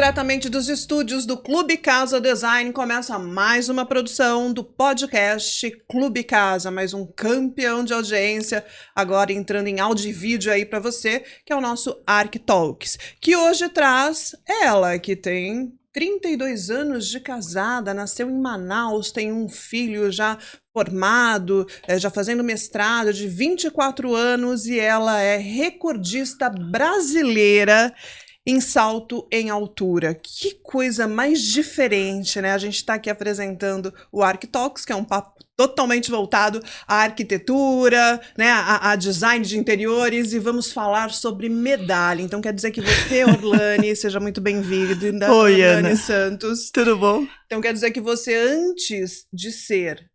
Diretamente dos estúdios do Clube Casa Design, começa mais uma produção do podcast Clube Casa, mais um campeão de audiência, agora entrando em áudio e vídeo aí para você, que é o nosso ArcTalks, que hoje traz ela, que tem 32 anos de casada, nasceu em Manaus, tem um filho já formado, já fazendo mestrado de 24 anos e ela é recordista brasileira em salto em altura. Que coisa mais diferente, né? A gente está aqui apresentando o ArcTalks, que é um papo totalmente voltado à arquitetura, né, a design de interiores, e vamos falar sobre medalha. Então quer dizer que você, Orlane, seja muito bem-vinda. Oi, Orlane Ana. Santos. Tudo bom? Então quer dizer que você, antes de ser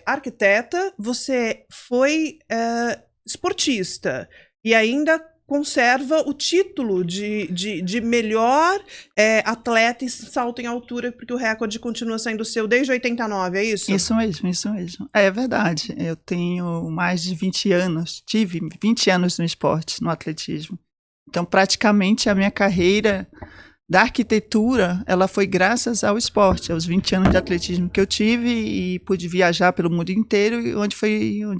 arquiteta, você foi esportista e ainda conserva o título de melhor atleta em salto em altura, porque o recorde continua sendo seu desde 89, é isso? Isso mesmo. É verdade. Eu tenho mais de 20 anos, tive 20 anos no esporte, no atletismo. Então, praticamente, a minha carreira da arquitetura, ela foi graças ao esporte, aos 20 anos de atletismo que eu tive e pude viajar pelo mundo inteiro, onde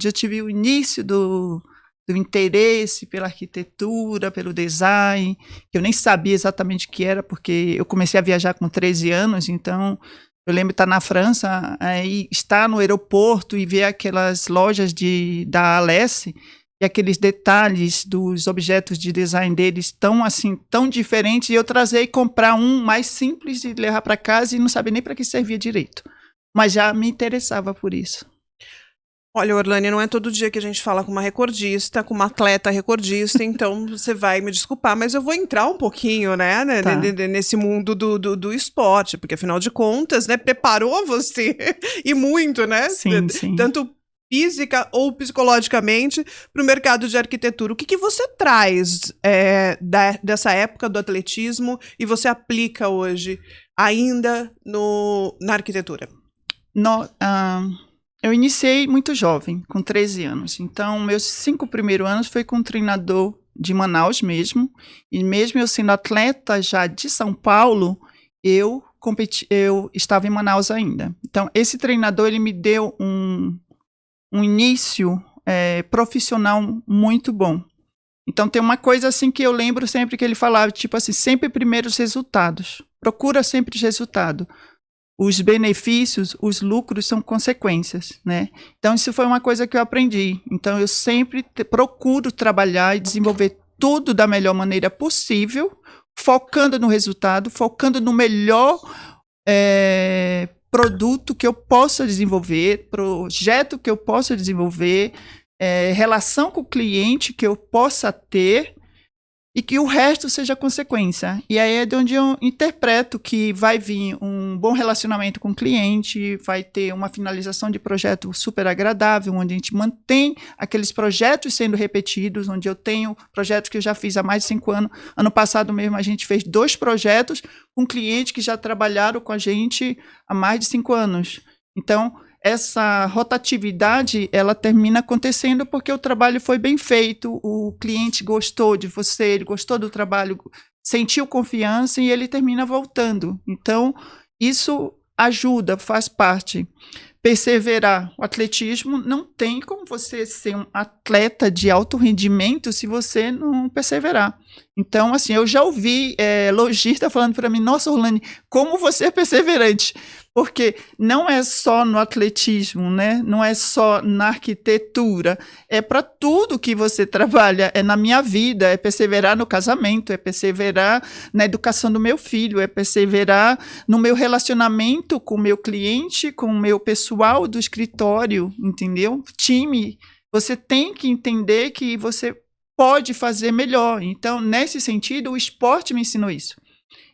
eu tive o início do interesse pela arquitetura, pelo design, que eu nem sabia exatamente o que era, porque eu comecei a viajar com 13 anos, então eu lembro de estar na França, aí estar no aeroporto e ver aquelas lojas da Alessi, e aqueles detalhes dos objetos de design deles tão diferentes, e eu trazer e comprar um mais simples e levar para casa e não sabia nem para que servia direito. Mas já me interessava por isso. Olha, Orlane, não é todo dia que a gente fala com uma recordista, com uma atleta recordista, então você vai me desculpar, mas eu vou entrar um pouquinho, né, Tá. nesse mundo do esporte, porque afinal de contas, né, preparou você, e muito, né? Sim. Tanto física ou psicologicamente para o mercado de arquitetura. O que você traz dessa época do atletismo e você aplica hoje ainda na arquitetura? Eu iniciei muito jovem, com 13 anos. Então, meus 5 primeiros anos foi com um treinador de Manaus mesmo. E mesmo eu sendo atleta já de São Paulo, eu estava em Manaus ainda. Então, esse treinador ele me deu um início profissional muito bom. Então, tem uma coisa assim que eu lembro sempre que ele falava, tipo assim, sempre primeiro os resultados. Procura sempre os resultados. Os benefícios, os lucros são consequências, né? Então, isso foi uma coisa que eu aprendi. Então, eu sempre procuro trabalhar e desenvolver tudo da melhor maneira possível, focando no resultado, focando no melhor produto que eu possa desenvolver, projeto que eu possa desenvolver, relação com o cliente que eu possa ter, e que o resto seja consequência. E aí é de onde eu interpreto que vai vir um bom relacionamento com o cliente, vai ter uma finalização de projeto super agradável, onde a gente mantém aqueles projetos sendo repetidos, onde eu tenho projetos que eu já fiz há mais de 5 anos. Ano passado mesmo a gente fez 2 projetos com clientes que já trabalharam com a gente há mais de 5 anos. Então, essa rotatividade, ela termina acontecendo porque o trabalho foi bem feito, o cliente gostou de você, ele gostou do trabalho, sentiu confiança e ele termina voltando. Então, isso ajuda, faz parte. Perseverar. O atletismo não tem como você ser um atleta de alto rendimento se você não perseverar. Então, assim, eu já ouvi lojista falando para mim, nossa, Orlane, como você é perseverante. Porque não é só no atletismo, né? Não é só na arquitetura, é para tudo que você trabalha, é na minha vida, é perseverar no casamento, é perseverar na educação do meu filho, é perseverar no meu relacionamento com o meu cliente, com o meu pessoal do escritório, entendeu? Time, você tem que entender que você pode fazer melhor. Então, nesse sentido, o esporte me ensinou isso.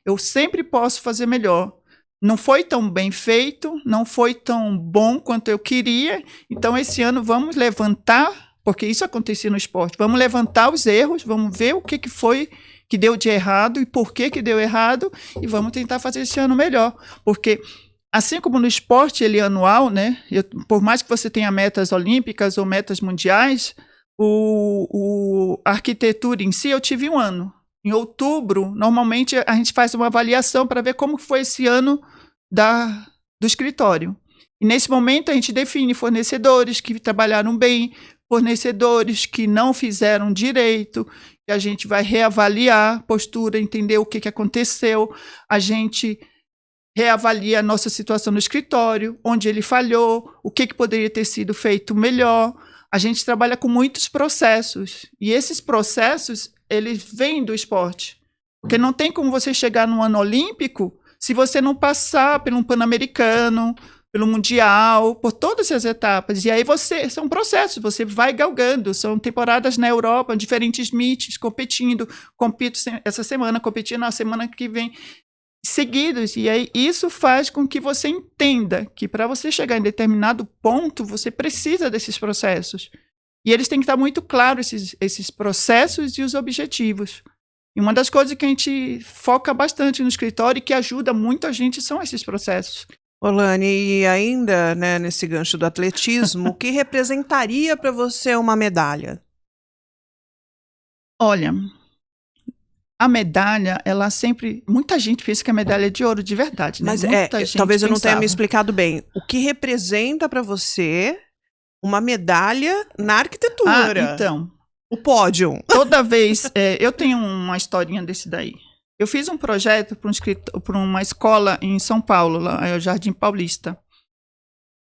Eu sempre posso fazer melhor. Não foi tão bem feito, não foi tão bom quanto eu queria, então esse ano vamos levantar, porque isso acontecia no esporte, vamos levantar os erros, vamos ver o que foi que deu de errado e por que deu errado, e vamos tentar fazer esse ano melhor, porque assim como no esporte ele é anual, né, por mais que você tenha metas olímpicas ou metas mundiais, a arquitetura em si eu tive 1 ano. Em outubro, normalmente a gente faz uma avaliação para ver como foi esse ano do escritório. E nesse momento a gente define fornecedores que trabalharam bem, fornecedores que não fizeram direito, que a gente vai reavaliar a postura, entender o que aconteceu, a gente reavalia a nossa situação no escritório, onde ele falhou, o que poderia ter sido feito melhor. A gente trabalha com muitos processos, e esses processos, eles vêm do esporte. Porque não tem como você chegar no ano olímpico se você não passar pelo um Pan-Americano, pelo Mundial, por todas as etapas. E aí são processos, você vai galgando, são temporadas na Europa, diferentes meets, competindo, compito essa semana, competindo na semana que vem, seguidos. E aí isso faz com que você entenda que para você chegar em determinado ponto, você precisa desses processos. E eles têm que estar muito claros, esses processos e os objetivos. E uma das coisas que a gente foca bastante no escritório e que ajuda muito a gente são esses processos. Olane, e ainda, né, nesse gancho do atletismo, o que representaria para você uma medalha? Olha, a medalha, ela sempre... Muita gente pensa que a medalha é de ouro de verdade, né? Mas talvez eu não tenha me explicado bem. O que representa para você uma medalha na arquitetura? Então... O pódio. Toda vez... eu tenho uma historinha desse daí. Eu fiz um projeto para uma escola em São Paulo, lá é o Jardim Paulista.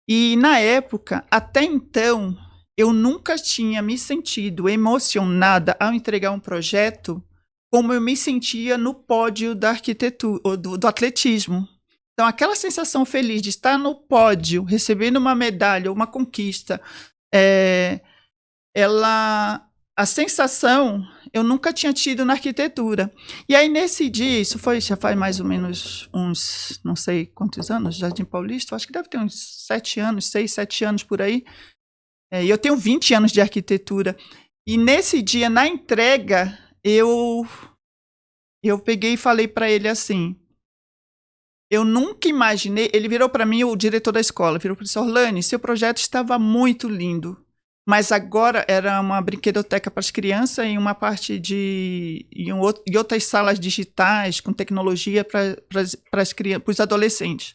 E, na época, até então, eu nunca tinha me sentido emocionada ao entregar um projeto como eu me sentia no pódio da arquitetura, do atletismo. Então, aquela sensação feliz de estar no pódio, recebendo uma medalha, uma conquista, a sensação eu nunca tinha tido na arquitetura. E aí, nesse dia, isso já faz mais ou menos uns, não sei quantos anos, Jardim Paulista, acho que deve ter uns 7 anos, 6, 7 anos por aí. E eu tenho 20 anos de arquitetura. E nesse dia, na entrega, eu peguei e falei para ele assim, eu nunca imaginei, ele virou para mim, o diretor da escola, virou para mim, Orlane, seu projeto estava muito lindo. Mas agora era uma brinquedoteca para as crianças e uma parte e outras salas digitais com tecnologia para os adolescentes.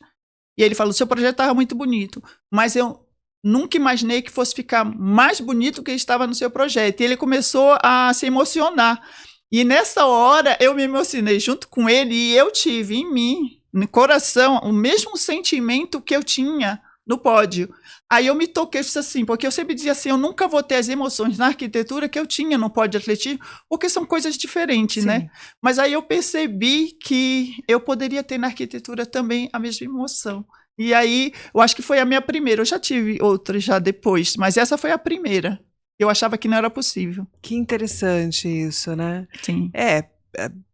E ele falou, seu projeto estava muito bonito, mas eu nunca imaginei que fosse ficar mais bonito que estava no seu projeto. E ele começou a se emocionar. E nessa hora eu me emocionei junto com ele e eu tive em mim, no coração, o mesmo sentimento que eu tinha no pódio. Aí eu me toquei assim, porque eu sempre dizia assim, eu nunca vou ter as emoções na arquitetura que eu tinha no pódio de atletismo, porque são coisas diferentes, né? Mas aí eu percebi que eu poderia ter na arquitetura também a mesma emoção. E aí, eu acho que foi a minha primeira. Eu já tive outras já depois, mas essa foi a primeira. Eu achava que não era possível. Que interessante isso, né? Sim.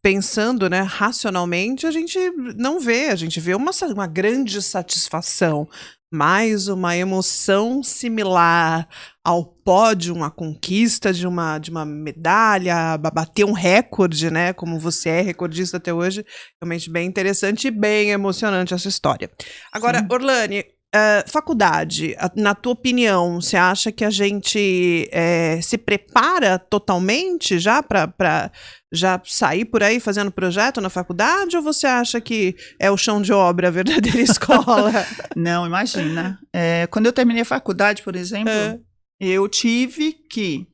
Pensando, né, racionalmente, a gente não vê, a gente vê uma grande satisfação, mais uma emoção similar ao pódio, uma conquista de uma medalha, bater um recorde, né, como você é recordista até hoje, realmente bem interessante e bem emocionante essa história. Agora, sim. Orlane, faculdade, na tua opinião, você acha que a gente se prepara totalmente já para já sair por aí fazendo projeto na faculdade, ou você acha que é o chão de obra a verdadeira escola? Não, imagina. Quando eu terminei a faculdade, por exemplo, eu tive que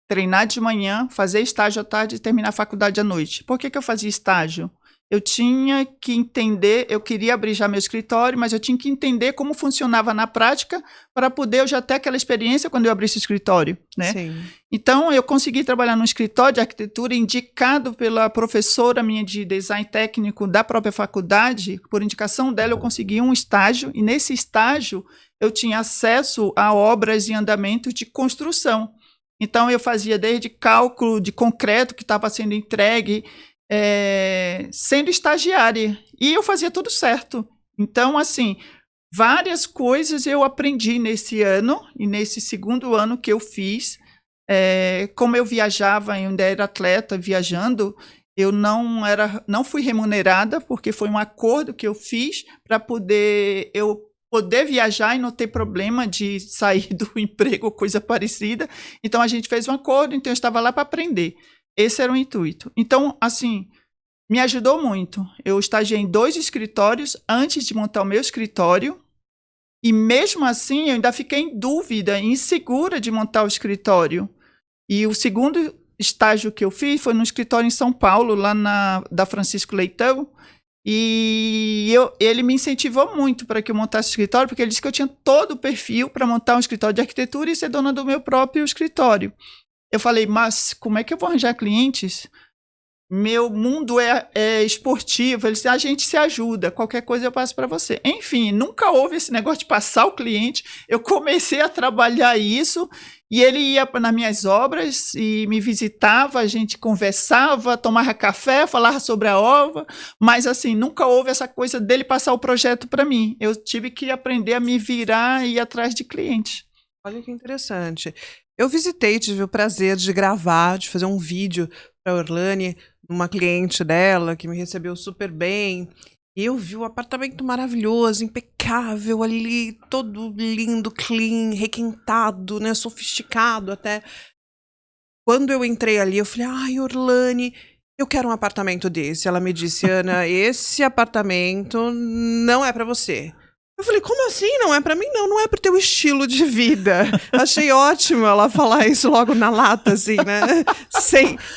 treinar de manhã, fazer estágio à tarde e terminar a faculdade à noite. Por que eu fazia estágio? Eu tinha que entender, eu queria abrir já meu escritório, mas eu tinha que entender como funcionava na prática para poder eu já ter aquela experiência quando eu abrisse o escritório, né? Sim. Então, eu consegui trabalhar num escritório de arquitetura indicado pela professora minha de design técnico da própria faculdade. Por indicação dela, eu consegui um estágio, e nesse estágio eu tinha acesso a obras em andamento de construção. Então, eu fazia desde cálculo de concreto que estava sendo entregue, sendo estagiária, e eu fazia tudo certo. Então, assim, várias coisas eu aprendi nesse ano e nesse segundo ano que eu fiz. Como eu viajava, eu ainda era atleta viajando, eu não fui remunerada, porque foi um acordo que eu fiz para poder viajar e não ter problema de sair do emprego ou coisa parecida. Então, a gente fez um acordo, então eu estava lá para aprender. Esse era o intuito. Então, assim, me ajudou muito. Eu estagiei em 2 escritórios antes de montar o meu escritório. E mesmo assim, eu ainda fiquei em dúvida, insegura de montar o escritório. E o segundo estágio que eu fiz foi no escritório em São Paulo, lá da Francisco Leitão. E ele me incentivou muito para que eu montasse o escritório, porque ele disse que eu tinha todo o perfil para montar um escritório de arquitetura e ser dona do meu próprio escritório. Eu falei, mas como é que eu vou arranjar clientes? Meu mundo é esportivo. Ele disse, a gente se ajuda, qualquer coisa eu passo para você. Enfim, nunca houve esse negócio de passar o cliente. Eu comecei a trabalhar isso e ele ia nas minhas obras e me visitava, a gente conversava, tomava café, falava sobre a obra, mas assim, nunca houve essa coisa dele passar o projeto para mim. Eu tive que aprender a me virar e ir atrás de clientes. Olha que interessante. Eu visitei, tive o prazer de gravar, de fazer um vídeo para a Orlane, uma cliente dela que me recebeu super bem. E eu vi o apartamento maravilhoso, impecável ali, todo lindo, clean, requintado, né, sofisticado até. Quando eu entrei ali, eu falei, ai, Orlane, eu quero um apartamento desse. Ela me disse, Ana, esse apartamento não é para você. Eu falei, como assim? Não é pra mim? Não, não é pro teu estilo de vida. Achei ótimo ela falar isso logo na lata, assim, né?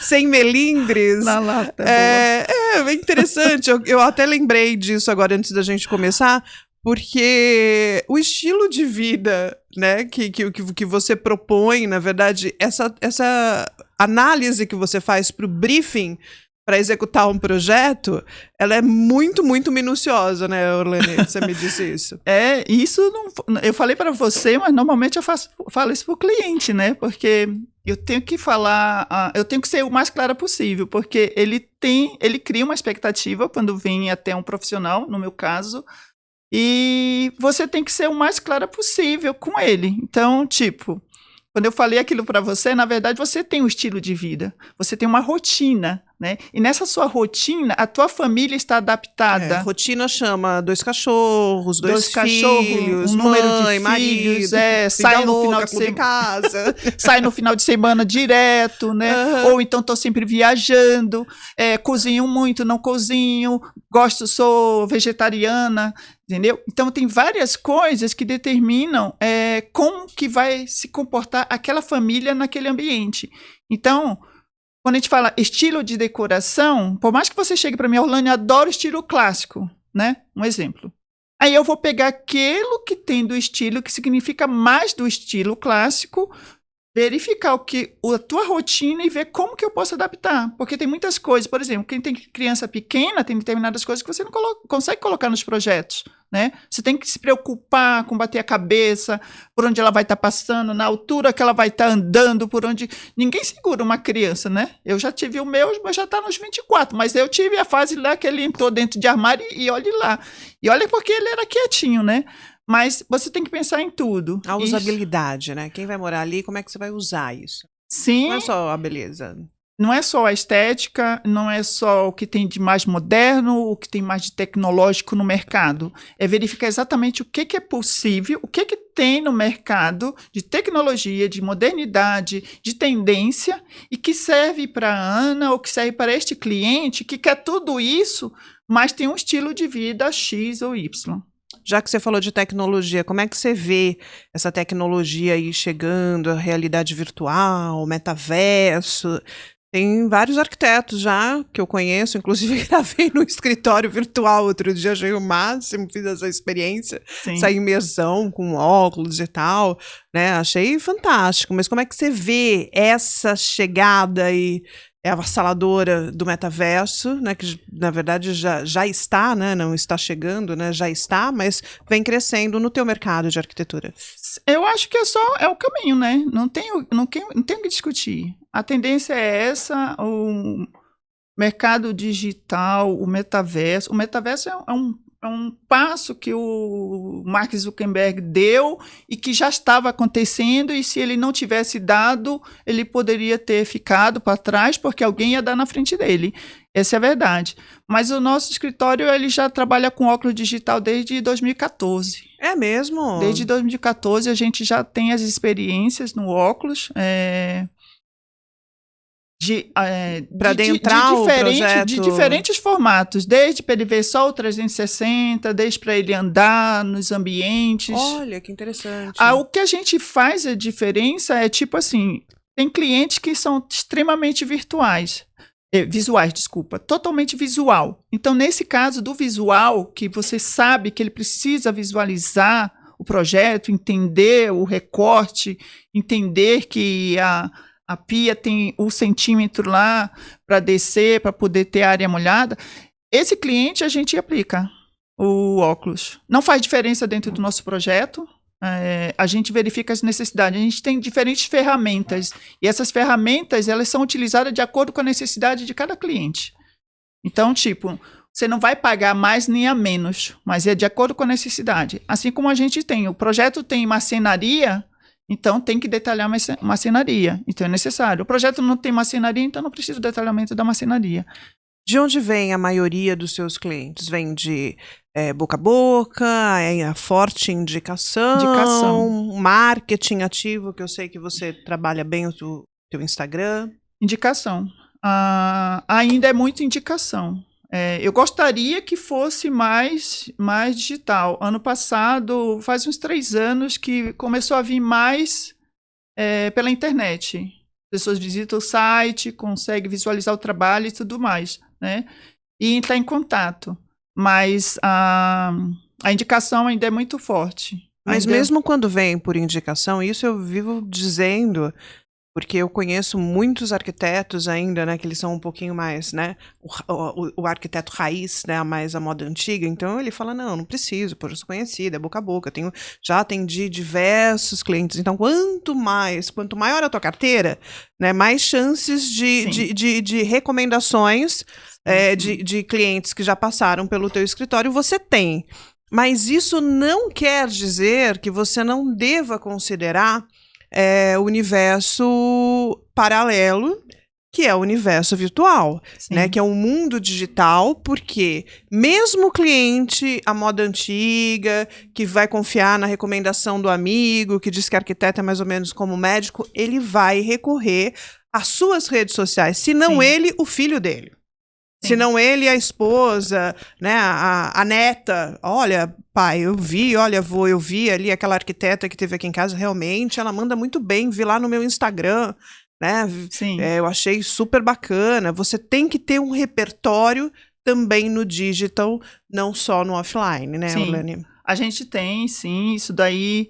Sem melindres. Na lata. É interessante. Eu até lembrei disso agora antes da gente começar, porque o estilo de vida, né, que você propõe, na verdade, essa análise que você faz pro briefing para executar um projeto, ela é muito, muito minuciosa, né, Orlane? Você me disse isso. Isso não, eu falei para você, mas normalmente eu falo isso para o cliente, né? Porque eu tenho que falar, eu tenho que ser o mais clara possível, porque ele cria uma expectativa quando vem até um profissional, no meu caso, e você tem que ser o mais clara possível com ele. Então, tipo, quando eu falei aquilo para você, na verdade, você tem um estilo de vida, você tem uma rotina, né? E nessa sua rotina, a tua família está adaptada. Rotina chama 2 cachorros, 2 filhos, um número mãe, de marido, filhos, sai no final de casa. Sai no final de semana direto, né? Ou então estou sempre viajando, cozinho muito, não cozinho, sou vegetariana, entendeu? Então tem várias coisas que determinam como que vai se comportar aquela família naquele ambiente. Então, quando a gente fala estilo de decoração, por mais que você chegue para mim, Orlane, eu adoro estilo clássico, né? Um exemplo. Aí eu vou pegar aquilo que tem do estilo, que significa mais do estilo clássico, verificar a tua rotina e ver como que eu posso adaptar. Porque tem muitas coisas, por exemplo, quem tem criança pequena, tem determinadas coisas que você não consegue colocar nos projetos, né? Você tem que se preocupar com bater a cabeça, por onde ela vai estar passando, na altura que ela vai estar andando, por onde... Ninguém segura uma criança, né? Eu já tive o meu, mas já está nos 24, mas eu tive a fase lá que ele entrou dentro de armário e olhe lá. E olha porque ele era quietinho, né? Mas você tem que pensar em tudo. A usabilidade, né? Quem vai morar ali, como é que você vai usar isso? Sim. Não é só a beleza. Não é só a estética, não é só o que tem de mais moderno, o que tem mais de tecnológico no mercado. É verificar exatamente o que é possível, o que tem no mercado de tecnologia, de modernidade, de tendência, e que serve para a Ana ou que serve para este cliente que quer tudo isso, mas tem um estilo de vida X ou Y. Já que você falou de tecnologia, como é que você vê essa tecnologia aí chegando, a realidade virtual, o metaverso? Tem vários arquitetos já que eu conheço, inclusive gravei no escritório virtual outro dia, achei o máximo, fiz essa experiência, essa imersão com óculos e tal, né? Achei fantástico, mas como é que você vê essa chegada aí? É avassaladora do metaverso, né, que na verdade já está, né, não está chegando, né, já está, mas vem crescendo no teu mercado de arquitetura. Eu acho que é o caminho, né? Não tem o que discutir. A tendência é essa, o mercado digital, o metaverso. O metaverso é um passo que o Mark Zuckerberg deu e que já estava acontecendo, e se ele não tivesse dado, ele poderia ter ficado para trás, porque alguém ia dar na frente dele. Essa é a verdade. Mas o nosso escritório ele já trabalha com óculos digital desde 2014. É mesmo? Desde 2014 a gente já tem as experiências no óculos, Para adentrar o projeto. De diferentes formatos, desde para ele ver só o 360, desde para ele andar nos ambientes. Olha, que interessante. O que a gente faz a diferença é tipo assim, tem clientes que são extremamente visuais, desculpa, totalmente visual. Então, nesse caso do visual, que você sabe que ele precisa visualizar o projeto, entender o recorte, entender que a pia tem o centímetro lá para descer, para poder ter área molhada, esse cliente a gente aplica o óculos. Não faz diferença dentro do nosso projeto, a gente verifica as necessidades. A gente tem diferentes ferramentas, e essas ferramentas elas são utilizadas de acordo com a necessidade de cada cliente. Então, tipo, você não vai pagar mais nem a menos, mas é de acordo com a necessidade. Assim como a gente tem, o projeto tem marcenaria, então tem que detalhar marcenaria, então é necessário. O projeto não tem marcenaria, então não precisa do detalhamento da marcenaria. De onde vem a maioria dos seus clientes? Vem de boca a boca, a forte indicação, marketing ativo, que eu sei que você trabalha bem o teu Instagram. Indicação. Ainda é muito indicação. Eu gostaria que fosse mais digital. Ano passado, faz uns 3 anos que começou a vir mais pela internet. Pessoas visitam o site, conseguem visualizar o trabalho e tudo mais, né? E entrar em contato. Mas a indicação ainda é muito forte. Mas mesmo quando vem por indicação, isso eu vivo dizendo... Porque eu conheço muitos arquitetos ainda, né, que eles são um pouquinho mais, né, o arquiteto raiz, né, mais a moda antiga, então ele fala, não preciso, eu sou conhecida, é boca a boca, já atendi diversos clientes, então quanto maior a tua carteira, né, mais chances de recomendações de clientes que já passaram pelo teu escritório você tem. Mas isso não quer dizer que você não deva considerar o universo paralelo, que é o universo virtual, né? Que é um mundo digital, porque mesmo o cliente, a moda antiga, que vai confiar na recomendação do amigo, que diz que arquiteto é mais ou menos como médico, ele vai recorrer às suas redes sociais, se não ele, o filho dele. Se não ele, a esposa, né, a neta. Olha, pai, eu vi ali aquela arquiteta que teve aqui em casa, realmente, ela manda muito bem, vi lá no meu Instagram, né? Eu achei super bacana. Você tem que ter um repertório também no digital, não só no offline, né, Orlane? A gente tem, sim, isso daí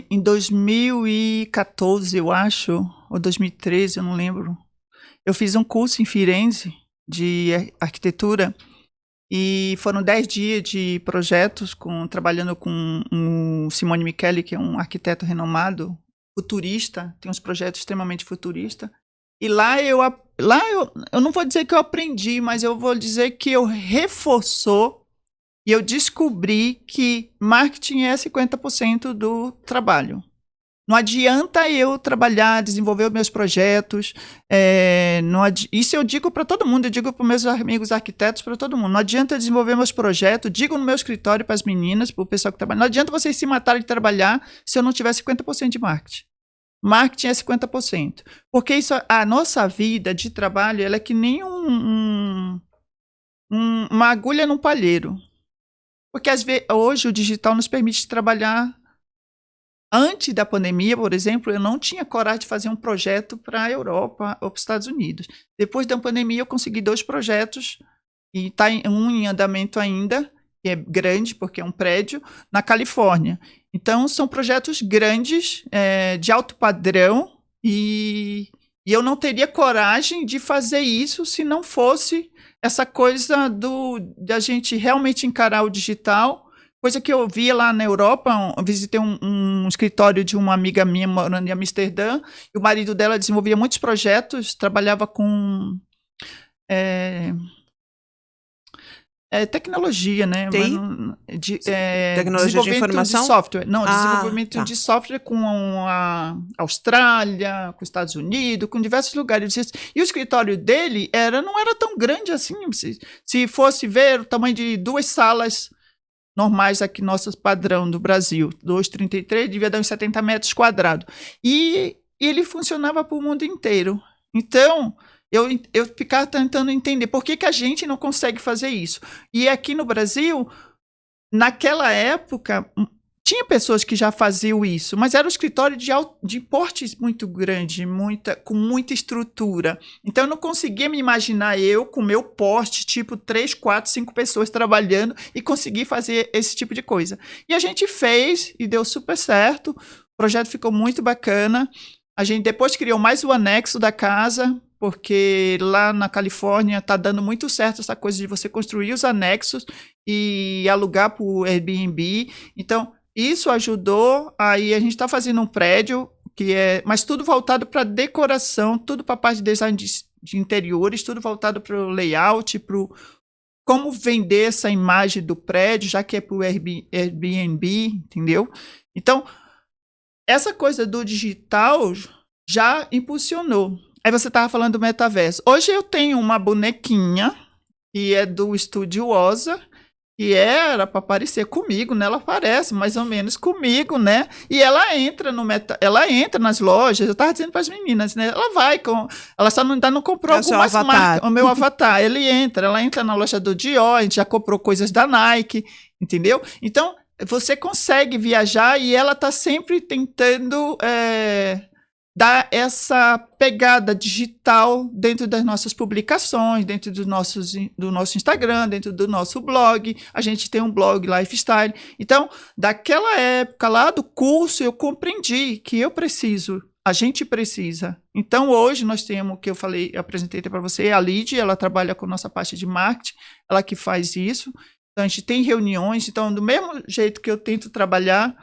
em 2014, eu acho, ou 2013, eu não lembro. Eu fiz um curso em Firenze, de arquitetura, e foram 10 dias de projetos trabalhando com o Simone Micheli, que é um arquiteto renomado, futurista, tem uns projetos extremamente futuristas, e lá eu não vou dizer que eu aprendi, mas eu vou dizer que eu reforçou e eu descobri que marketing é 50% do trabalho. Não adianta eu trabalhar, desenvolver os meus projetos. Isso eu digo para todo mundo, eu digo para os meus amigos arquitetos, para todo mundo. Não adianta eu desenvolver meus projetos, digo no meu escritório para as meninas, para o pessoal que trabalha. Não adianta vocês se matarem de trabalhar se eu não tiver 50% de marketing. Marketing é 50%. Porque a nossa vida de trabalho ela é que nem uma agulha num palheiro. Porque às vezes, hoje o digital nos permite trabalhar. Antes da pandemia, por exemplo, eu não tinha coragem de fazer um projeto para a Europa ou para os Estados Unidos. Depois da pandemia, eu consegui 2 projetos, e está um em andamento ainda, que é grande, porque é um prédio, na Califórnia. Então, são projetos grandes, de alto padrão, e eu não teria coragem de fazer isso se não fosse essa coisa de a gente realmente encarar o digital. Coisa que eu vi lá na Europa, eu visitei um escritório de uma amiga minha morando em Amsterdã, e o marido dela desenvolvia muitos projetos, trabalhava com tecnologia, né? Tecnologia de informação? De software. Não, desenvolvimento de software com a Austrália, com os Estados Unidos, com diversos lugares. E o escritório dele não era tão grande assim. Se fosse ver o tamanho de 2 salas normais aqui, nosso padrão do Brasil, 2,33, devia dar uns 70 metros quadrados. E ele funcionava para o mundo inteiro. Então, eu ficava tentando entender por que a gente não consegue fazer isso. E aqui no Brasil, naquela época, tinha pessoas que já faziam isso, mas era um escritório de portes muito grande, com muita estrutura. Então, eu não conseguia me imaginar eu com meu porte, tipo 3, 4, 5 pessoas trabalhando e conseguir fazer esse tipo de coisa. E a gente fez e deu super certo. O projeto ficou muito bacana. A gente depois criou mais o anexo da casa, porque lá na Califórnia está dando muito certo essa coisa de você construir os anexos e alugar para o Airbnb. Então, isso ajudou. Aí a gente está fazendo um prédio, mas tudo voltado para decoração, tudo para a parte de design de interiores, tudo voltado para o layout, para como vender essa imagem do prédio, já que é para o Airbnb, entendeu? Então, essa coisa do digital já impulsionou. Aí você estava falando do metaverso. Hoje eu tenho uma bonequinha que é do Estúdio Osa, que era para aparecer comigo, né? Ela aparece mais ou menos comigo, né? E ela entra ela entra nas lojas. Eu estava dizendo para as meninas, né? Ela só ainda não comprou algumas marcas. O meu avatar, ela entra na loja do Dior, a gente já comprou coisas da Nike, entendeu? Então, você consegue viajar e ela está sempre tentando dar essa pegada digital dentro das nossas publicações, dentro do nosso Instagram, dentro do nosso blog. A gente tem um blog Lifestyle. Então, daquela época lá do curso, eu compreendi que a gente precisa. Então, hoje nós temos, que eu apresentei para você, a Lid, ela trabalha com nossa parte de marketing, ela que faz isso. Então, a gente tem reuniões. Então, do mesmo jeito que eu tento trabalhar,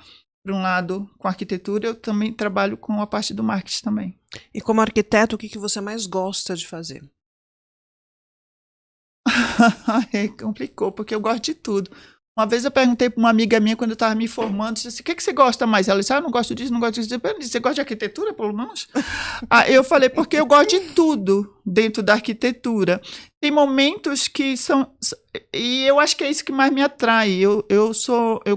por um lado, com arquitetura, eu também trabalho com a parte do marketing também. E como arquiteto, o que você mais gosta de fazer? Complicou, porque eu gosto de tudo. Uma vez eu perguntei para uma amiga minha, quando eu estava me formando, disse, o que você gosta mais? Ela disse, não gosto disso, não gosto disso. Eu disse, você gosta de arquitetura, pelo menos? Eu falei, porque eu gosto de tudo dentro da arquitetura. Tem momentos que são... E eu acho que é isso que mais me atrai. Eu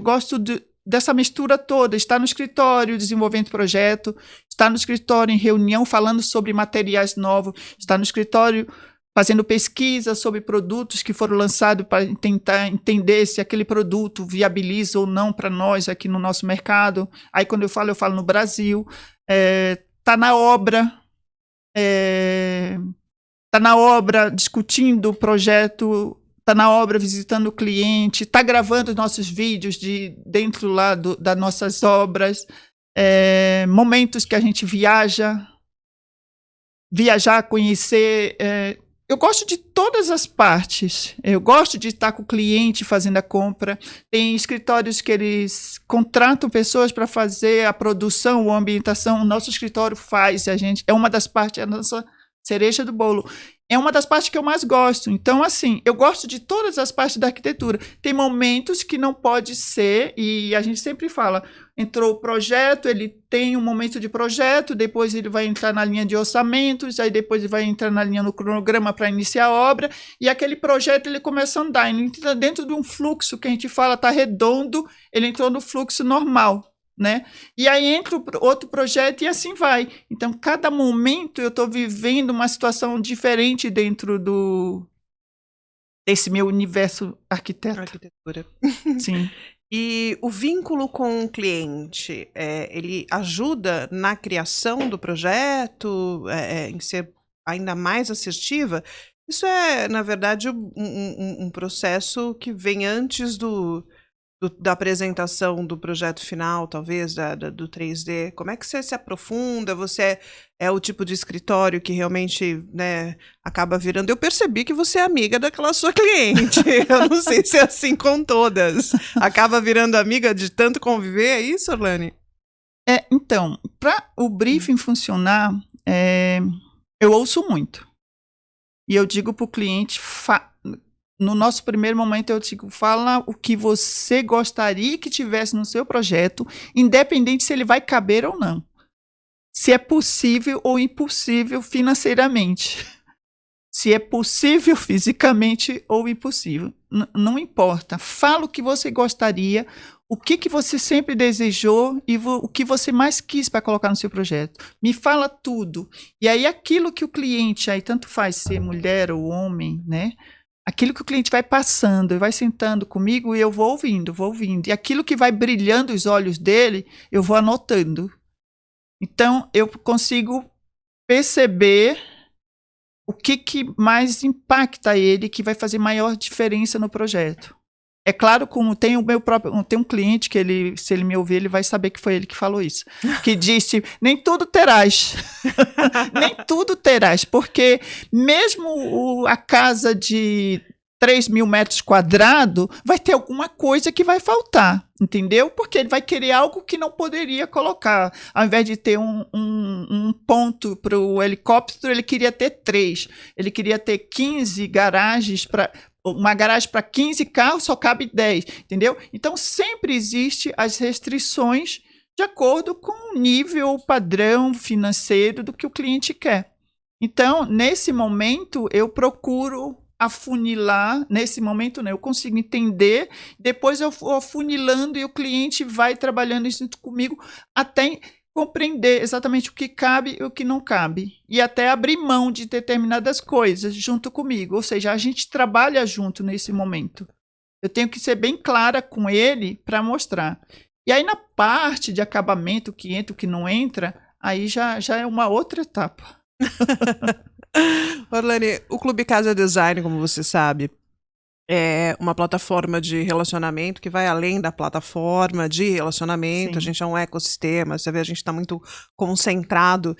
gosto dessa mistura toda, estar no escritório desenvolvendo projeto, estar no escritório em reunião falando sobre materiais novos, estar no escritório fazendo pesquisa sobre produtos que foram lançados para tentar entender se aquele produto viabiliza ou não para nós aqui no nosso mercado. Aí quando eu falo no Brasil. Tá na obra, discutindo o projeto, está na obra visitando o cliente, está gravando nossos vídeos dentro lá das nossas obras, momentos que a gente viajar, conhecer. Eu gosto de todas as partes. Eu gosto de estar com o cliente fazendo a compra. Tem escritórios que eles contratam pessoas para fazer a produção ou a ambientação. O nosso escritório faz. É uma das partes, a nossa cereja do bolo. É uma das partes que eu mais gosto. Então, assim, eu gosto de todas as partes da arquitetura. Tem momentos que não pode ser, e a gente sempre fala, entrou o projeto, ele tem um momento de projeto, depois ele vai entrar na linha de orçamentos, aí depois ele vai entrar na linha no cronograma para iniciar a obra, e aquele projeto ele começa a andar. Ele entra dentro de um fluxo que a gente fala, está redondo, ele entrou no fluxo normal. Né? E aí entra outro projeto e assim vai. Então, cada momento eu estou vivendo uma situação diferente dentro desse meu universo arquitetura. Sim. E o vínculo com o cliente, ele ajuda na criação do projeto, em ser ainda mais assertiva? Isso é, na verdade, um processo que vem antes da apresentação do projeto final, talvez, do 3D. Como é que você se aprofunda? Você é o tipo de escritório que realmente, né, acaba virando... Eu percebi que você é amiga daquela sua cliente. Eu não sei se é assim com todas. Acaba virando amiga de tanto conviver, é isso, Orlane? Então, para o briefing funcionar, eu ouço muito. E eu digo para o cliente... No nosso primeiro momento, eu digo, fala o que você gostaria que tivesse no seu projeto, independente se ele vai caber ou não. Se é possível ou impossível financeiramente. Se é possível fisicamente ou impossível. Não importa. Fala o que você gostaria, o que você sempre desejou e o que você mais quis para colocar no seu projeto. Me fala tudo. E aí aquilo que o cliente, aí tanto faz ser mulher ou homem, né? Aquilo que o cliente vai passando, vai sentando comigo e eu vou ouvindo. E aquilo que vai brilhando os olhos dele, eu vou anotando. Então, eu consigo perceber o que mais impacta ele, que vai fazer maior diferença no projeto. É claro, como tem um cliente que ele, se ele me ouvir, ele vai saber que foi ele que falou isso. Que disse, nem tudo terás. Nem tudo terás, porque mesmo a casa de 3.000 metros quadrados, vai ter alguma coisa que vai faltar, entendeu? Porque ele vai querer algo que não poderia colocar. Ao invés de ter um ponto para o helicóptero, ele queria ter 3. Ele queria ter 15 garagens para... Uma garagem para 15 carros só cabe 10, entendeu? Então, sempre existe as restrições de acordo com o nível, o padrão financeiro do que o cliente quer. Então, nesse momento, eu procuro afunilar, nesse momento, né, eu consigo entender, depois eu vou afunilando e o cliente vai trabalhando isso comigo até compreender exatamente o que cabe e o que não cabe. E até abrir mão de determinadas coisas junto comigo. Ou seja, a gente trabalha junto nesse momento. Eu tenho que ser bem clara com ele para mostrar. E aí, na parte de acabamento, o que entra, o que não entra, aí já é uma outra etapa. Orlane, o Clube Casa Design, como você sabe, é uma plataforma de relacionamento que vai além da plataforma de relacionamento. Sim. A gente é um ecossistema, você vê, a gente está muito concentrado.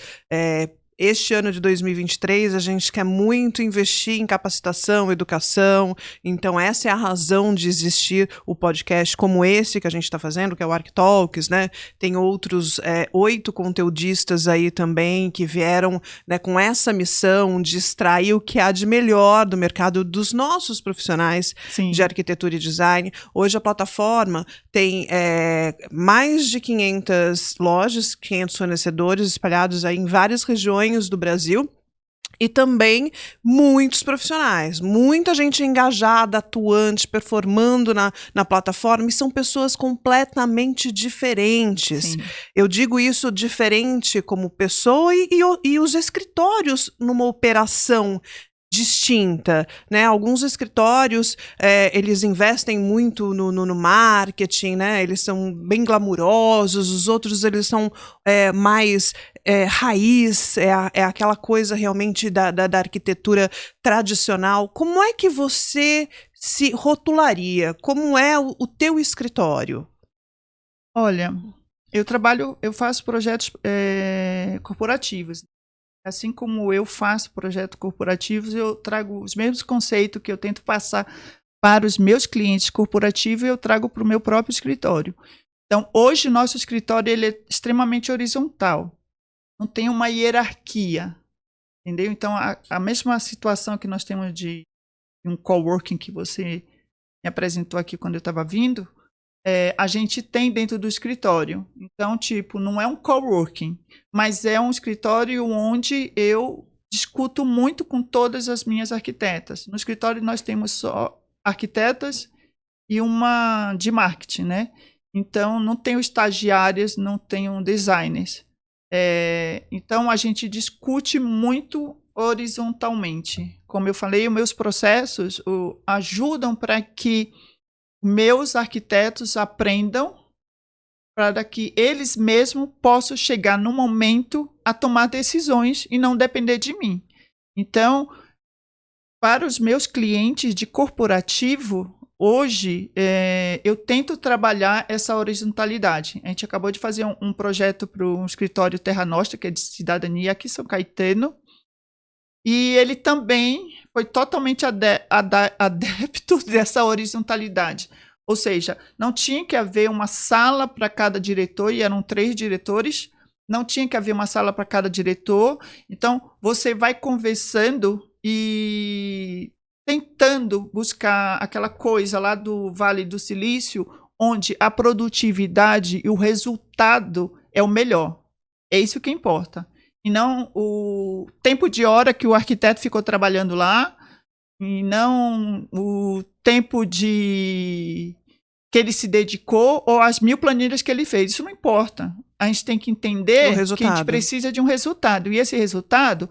Este ano de 2023, a gente quer muito investir em capacitação, educação. Então, essa é a razão de existir o podcast como esse que a gente está fazendo, que é o ArcTalks, né? Tem outros 8 conteudistas aí também que vieram, né, com essa missão de extrair o que há de melhor do mercado dos nossos profissionais Sim. de arquitetura e design. Hoje, a plataforma tem mais de 500 lojas, 500 fornecedores espalhados aí em várias regiões do Brasil. E também muitos profissionais, muita gente engajada, atuante, performando na plataforma, e são pessoas completamente diferentes. Sim. Eu digo isso diferente como pessoa e os escritórios numa operação distinta, né? Alguns escritórios, eles investem muito no marketing, né? Eles são bem glamurosos, os outros eles são mais raiz, é aquela coisa realmente da arquitetura tradicional. Como é que você se rotularia? Como é o teu escritório? Olha, eu faço projetos corporativos. Assim como eu faço projetos corporativos, eu trago os mesmos conceitos que eu tento passar para os meus clientes corporativos, eu trago para o meu próprio escritório. Então, hoje, nosso escritório ele é extremamente horizontal. Não tem uma hierarquia, entendeu? Então, a mesma situação que nós temos de um coworking que você me apresentou aqui quando eu estava vindo, a gente tem dentro do escritório. Então, tipo, não é um coworking, mas é um escritório onde eu discuto muito com todas as minhas arquitetas. No escritório nós temos só arquitetas e uma de marketing, né? Então, não tenho estagiárias, não tenho designers. Então, a gente discute muito horizontalmente. Como eu falei, os meus processos ajudam para que meus arquitetos aprendam para que eles mesmos possam chegar no momento a tomar decisões e não depender de mim. Então, para os meus clientes de corporativo, hoje, eu tento trabalhar essa horizontalidade. A gente acabou de fazer um projeto para um escritório Terra Nostra, que é de cidadania aqui em São Caetano, e ele também foi totalmente adepto dessa horizontalidade. Ou seja, não tinha que haver uma sala para cada diretor, e eram 3 diretores, não tinha que haver uma sala para cada diretor. Então, você vai conversando e tentando buscar aquela coisa lá do Vale do Silício, onde a produtividade e o resultado é o melhor. É isso que importa. E não o tempo de hora que o arquiteto ficou trabalhando lá, e não o tempo de que ele se dedicou ou as 1000 planilhas que ele fez. Isso não importa. A gente tem que entender que a gente precisa de um resultado. E esse resultado,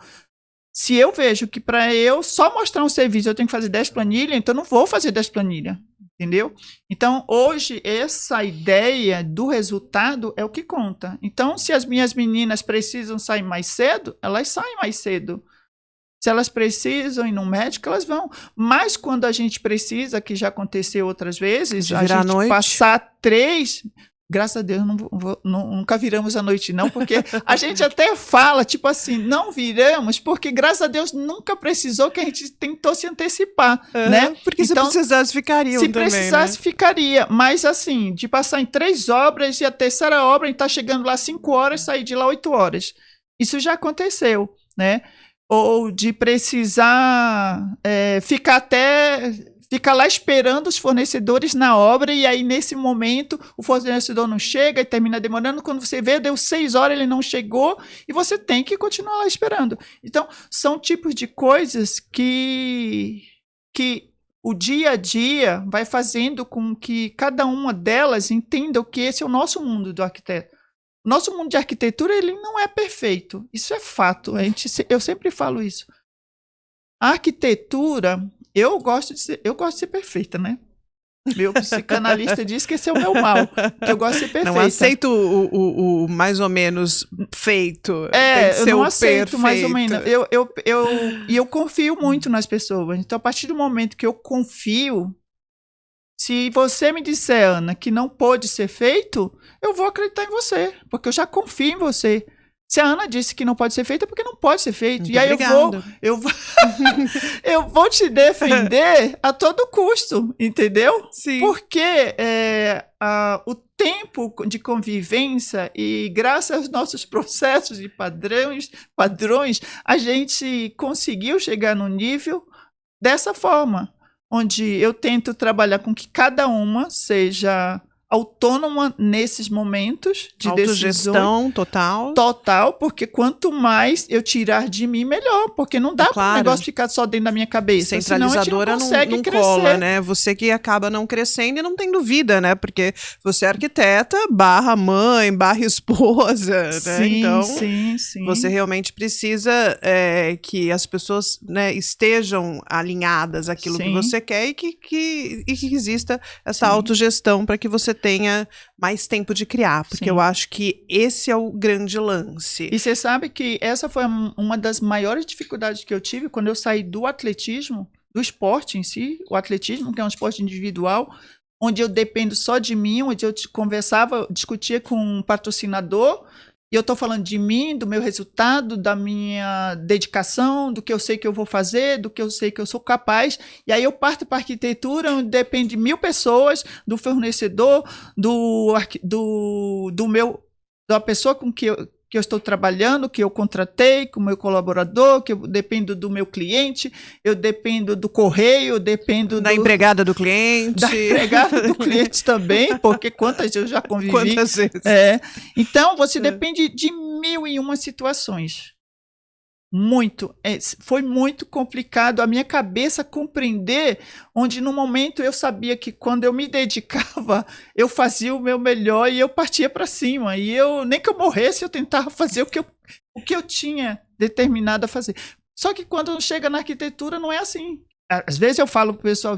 se eu vejo que para eu só mostrar um serviço eu tenho que fazer 10 planilhas, então eu não vou fazer 10 planilhas. Entendeu? Então, hoje, essa ideia do resultado é o que conta. Então, se as minhas meninas precisam sair mais cedo, elas saem mais cedo. Se elas precisam ir no médico, elas vão. Mas quando a gente precisa, que já aconteceu outras vezes, a gente passar 3... Graças a Deus, nunca viramos à noite, não, porque a gente até fala, tipo assim, não viramos, porque graças a Deus nunca precisou, que a gente tentou se antecipar, né? Porque então, se precisasse, ficaria também, Se precisasse, né? Ficaria. Mas assim, de passar em 3 obras e a terceira obra, a gente tá chegando lá 5 horas, sair de lá 8 horas. Isso já aconteceu, né? Ou de precisar ficar lá esperando os fornecedores na obra, e aí nesse momento o fornecedor não chega e termina demorando. Quando você vê, deu 6 horas, ele não chegou e você tem que continuar lá esperando. Então, são tipos de coisas que o dia a dia vai fazendo com que cada uma delas entenda que esse é o nosso mundo do arquiteto. O nosso mundo de arquitetura, ele não é perfeito. Isso é fato. Eu sempre falo isso. A arquitetura... Eu gosto de ser perfeita, né? Meu psicanalista diz que esse é o meu mal, que eu gosto de ser perfeita. Não aceito o mais ou menos feito. Eu não aceito mais ou menos. Eu confio muito nas pessoas. Então, a partir do momento que eu confio, se você me disser, Ana, que não pode ser feito, eu vou acreditar em você, porque eu já confio em você. Se a Ana disse que não pode ser feito, é porque não pode ser feito. Muito e aí eu vou te defender a todo custo, entendeu? Sim. Porque o tempo de convivência e graças aos nossos processos e padrões, a gente conseguiu chegar no nível dessa forma, onde eu tento trabalhar com que cada uma seja autônoma nesses momentos de autogestão total, porque quanto mais eu tirar de mim, melhor, porque não dá para o negócio ficar só dentro da minha cabeça. Centralizadora não cola, né? Você que acaba não crescendo e não tendo vida, né? Porque você é arquiteta / mãe / esposa, né? Sim, então, sim. Você realmente precisa que as pessoas, né, estejam alinhadas àquilo que você quer e que exista essa autogestão para que você tenha mais tempo de criar, porque eu acho que esse é o grande lance. E você sabe que essa foi uma das maiores dificuldades que eu tive quando eu saí do atletismo, do esporte em si, o atletismo, que é um esporte individual, onde eu dependo só de mim, onde eu discutia com um patrocinador, e eu estou falando de mim, do meu resultado, da minha dedicação, do que eu sei que eu vou fazer, do que eu sei que eu sou capaz. E aí eu parto para a arquitetura, onde depende de 1000 pessoas, do fornecedor, da pessoa com que eu estou trabalhando, que eu contratei, com o meu colaborador, que eu dependo do meu cliente, eu dependo do correio, eu dependo da empregada do cliente. Da empregada do cliente também, porque quantas eu já convivi. Quantas vezes? Então, você depende de 1001 situações. Foi muito complicado a minha cabeça compreender, onde no momento eu sabia que quando eu me dedicava, eu fazia o meu melhor e eu partia para cima. E nem que eu morresse, eu tentava fazer o que eu tinha determinado a fazer. Só que quando chega na arquitetura, não é assim. Às vezes eu falo pro pessoal,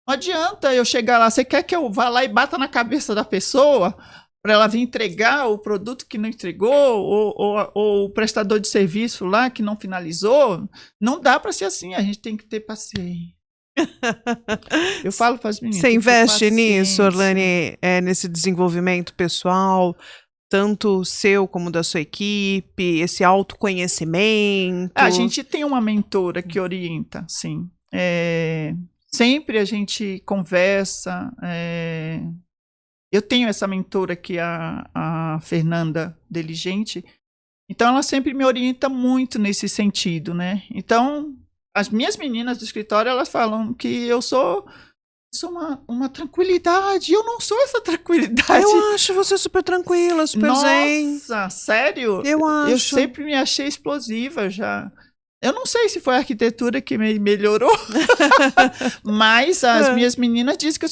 não adianta eu chegar lá, você quer que eu vá lá e bata na cabeça da pessoa para ela vir entregar o produto que não entregou, ou o prestador de serviço lá que não finalizou? Não dá para ser assim, a gente tem que ter paciência. Eu falo para as meninas. Você investe nisso, Orlane, nesse desenvolvimento pessoal, tanto seu como da sua equipe, esse autoconhecimento? A gente tem uma mentora que orienta, sim. Sempre a gente conversa. Eu tenho essa mentora que é a Fernanda Diligente, então ela sempre me orienta muito nesse sentido, né? Então, as minhas meninas do escritório, elas falam que eu sou uma tranquilidade. Eu não sou essa tranquilidade. Eu acho você super tranquila, super zen. Nossa, sério? Eu acho. Eu sempre me achei explosiva já. Eu não sei se foi a arquitetura que me melhorou, mas as minhas meninas dizem que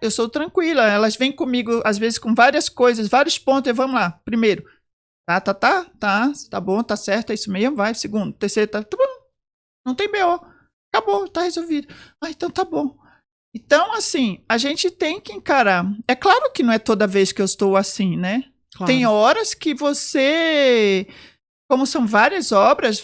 eu sou tranquila. Elas vêm comigo, às vezes, com várias coisas, vários pontos. E vamos lá. Primeiro, tá bom, tá certo, é isso mesmo, vai. Segundo, terceiro, tá bom. Não tem BO. Acabou, tá resolvido. Então tá bom. Então, assim, a gente tem que encarar. É claro que não é toda vez que eu estou assim, né? Claro. Tem horas que você... Como são várias obras,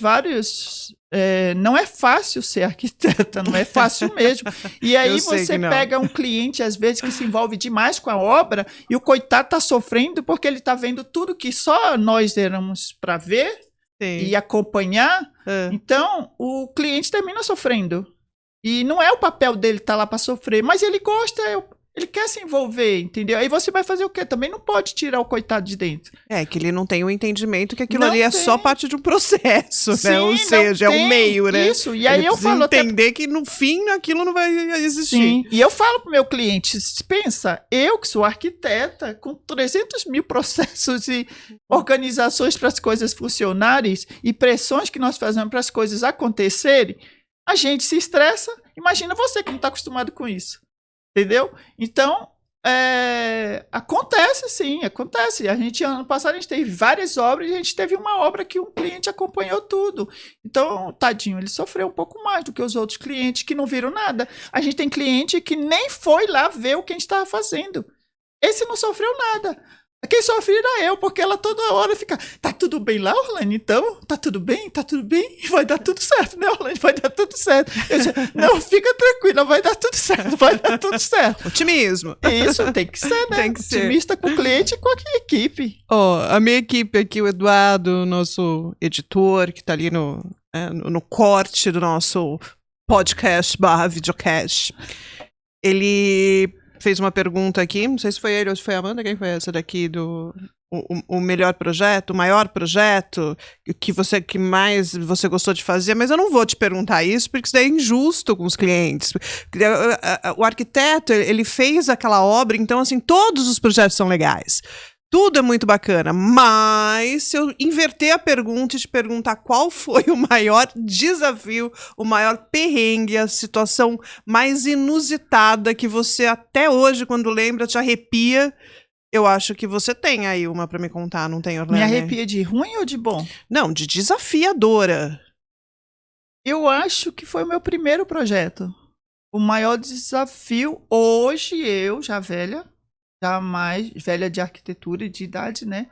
não é fácil ser arquiteta, não é fácil mesmo. E aí você pega um cliente, às vezes, que se envolve demais com a obra e o coitado está sofrendo porque ele está vendo tudo que só nós éramos para ver e acompanhar. Então, o cliente termina sofrendo. E não é o papel dele estar lá para sofrer, mas ele gosta, ele quer se envolver, entendeu? Aí você vai fazer o quê? Também não pode tirar o coitado de dentro. É, que ele não tem o entendimento que aquilo ali é só parte de um processo, né? Ou seja, é um meio, né? Isso, e aí eu falo... entender que no fim aquilo não vai existir. Sim, e eu falo pro meu cliente, pensa, eu que sou arquiteta, com 300 mil processos e organizações para as coisas funcionarem e pressões que nós fazemos para as coisas acontecerem, a gente se estressa. Imagina você que não está acostumado com isso. Entendeu? Então, acontece sim, acontece. Ano passado a gente teve várias obras e a gente teve uma obra que um cliente acompanhou tudo. Então, tadinho, ele sofreu um pouco mais do que os outros clientes que não viram nada. A gente tem cliente que nem foi lá ver o que a gente estava fazendo. Esse não sofreu nada. Quem sofreu era eu, porque ela toda hora fica, tá tudo bem lá, Orlane? Então, tá tudo bem? Tá tudo bem? Vai dar tudo certo, né, Orlane? Vai dar tudo certo. Eu disse, não, fica tranquila, vai dar tudo certo, vai dar tudo certo. Otimismo. Isso, tem que ser, né? Tem que ser. Otimista com o cliente e com a equipe. A minha equipe aqui, o Eduardo, nosso editor, que tá ali no corte do nosso podcast / videocast, ele... fez uma pergunta aqui, não sei se foi ele ou se foi a Amanda, quem foi essa daqui do o melhor projeto, o maior projeto que mais você gostou de fazer, mas eu não vou te perguntar isso, porque isso daí é injusto com os clientes. O arquiteto, ele fez aquela obra, então assim, todos os projetos são legais. Tudo é muito bacana, mas se eu inverter a pergunta e te perguntar qual foi o maior desafio, o maior perrengue, a situação mais inusitada que você até hoje, quando lembra, te arrepia, eu acho que você tem aí uma pra me contar, não tem, Orlane? Me arrepia de ruim ou de bom? Não, de desafiadora. Eu acho que foi o meu primeiro projeto. O maior desafio, hoje eu, já velha, mais velha de arquitetura e de idade, né?